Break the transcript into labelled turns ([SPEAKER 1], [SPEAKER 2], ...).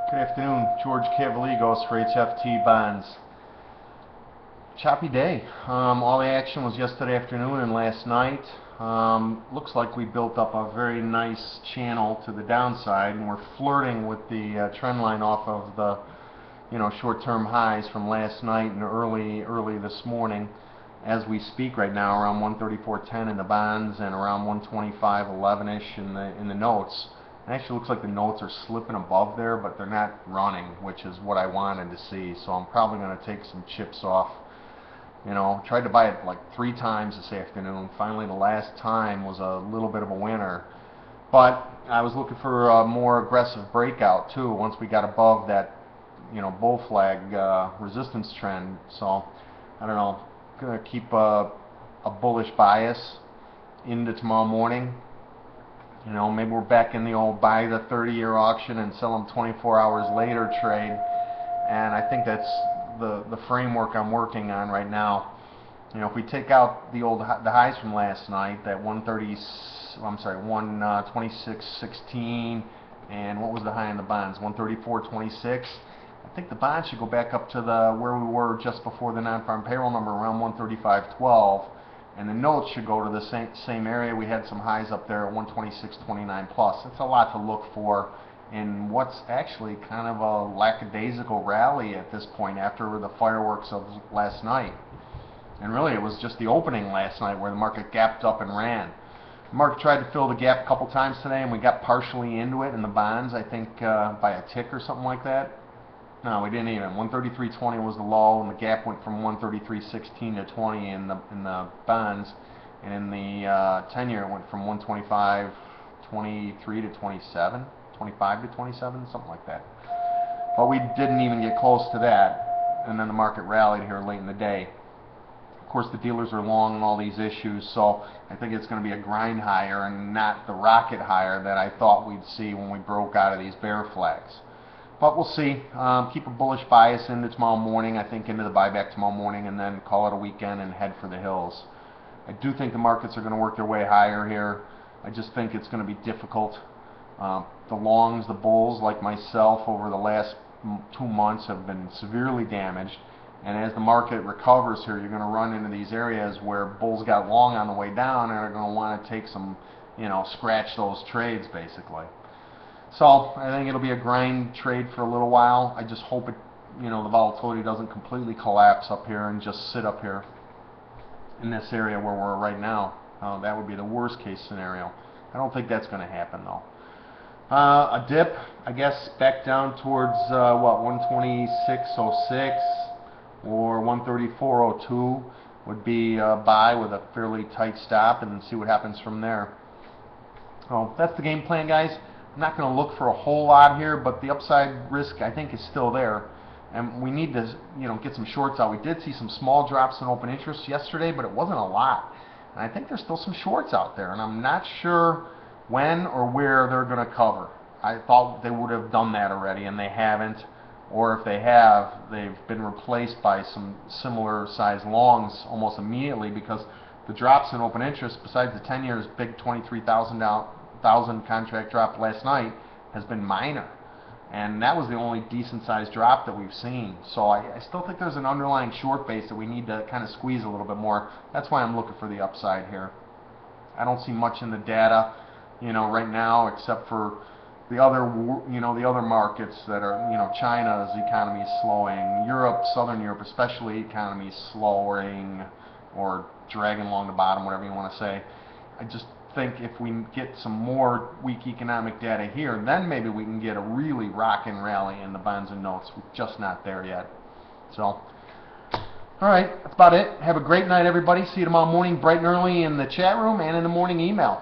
[SPEAKER 1] Good afternoon, George Cavaligos for HFT Bonds. Choppy day. All the action was yesterday afternoon and last night. Looks like we built up a very nice channel to the downside, and we're flirting with the trend line off of the short-term highs from last night and early this morning. As we speak right now, around 134.10 in the bonds and around 125.11ish in the notes. It actually looks like the notes are slipping above there, but they're not running, which is what I wanted to see. So I'm probably going to take some chips off. Tried to buy it like 3 times this afternoon. Finally, the last time was a little bit of a winner. But I was looking for a more aggressive breakout too once we got above that, bull flag resistance trend. So I don't know. Going to keep a bullish bias into tomorrow morning. Maybe we're back in the old buy the 30-year auction and sell them 24 hours later trade, and I think that's the framework I'm working on right now. If we take out the highs from last night, that 126.16, and what was the high in the bonds? 134.26. I think the bonds should go back up to where we were just before the non-farm payroll number, around 135.12. And the notes should go to the same area. We had some highs up there at 126.29 plus. That's a lot to look for in what's actually kind of a lackadaisical rally at this point after the fireworks of last night. And really it was just the opening last night where the market gapped up and ran. The market tried to fill the gap a couple times today, and we got partially into it in the bonds, I think by a tick or something like that. No, we didn't even. 133.20 was the low, and the gap went from 133.16 to 20 in the bonds, and in the 10-year it went from 125.23 to 27, 25 to 27, something like that. But we didn't even get close to that, and then the market rallied here late in the day. Of course, the dealers are long on all these issues, so I think it's going to be a grind higher and not the rocket higher that I thought we'd see when we broke out of these bear flags. But we'll see. Keep a bullish bias into tomorrow morning, I think into the buyback tomorrow morning, and then call it a weekend and head for the hills. I do think the markets are going to work their way higher here. I just think it's going to be difficult. The longs, the bulls, like myself, over the last 2 months have been severely damaged. And as the market recovers here, you're going to run into these areas where bulls got long on the way down and are going to want to take some, scratch those trades basically. So I think it'll be a grind trade for a little while. I just hope the volatility doesn't completely collapse up here and just sit up here in this area where we're right now. That would be the worst case scenario. I don't think that's going to happen though. A dip, I guess, back down towards 126.06 or 134.02 would be a buy with a fairly tight stop, and see what happens from there. So that's the game plan, guys. I'm not going to look for a whole lot here, but the upside risk I think is still there, and we need to get some shorts out. We did see some small drops in open interest yesterday, but it wasn't a lot, and I think there's still some shorts out there, and I'm not sure when or where they're going to cover. I thought they would have done that already, and they haven't, or if they have, they've been replaced by some similar size longs almost immediately, because the drops in open interest, besides the 10 years big 23,000 contract drop last night, has been minor, and that was the only decent sized drop that we've seen. So I still think there's an underlying short base that we need to kind of squeeze a little bit more. That's why I'm looking for the upside here. I don't see much in the data right now, except for the other markets that are, China's economy is slowing, Europe, Southern Europe especially, economy is slowing or dragging along the bottom, whatever you want to say. I just think if we get some more weak economic data here, then maybe we can get a really rockin' rally in the bonds and notes. We're just not there yet. So, alright, that's about it. Have a great night, everybody. See you tomorrow morning bright and early in the chat room and in the morning email.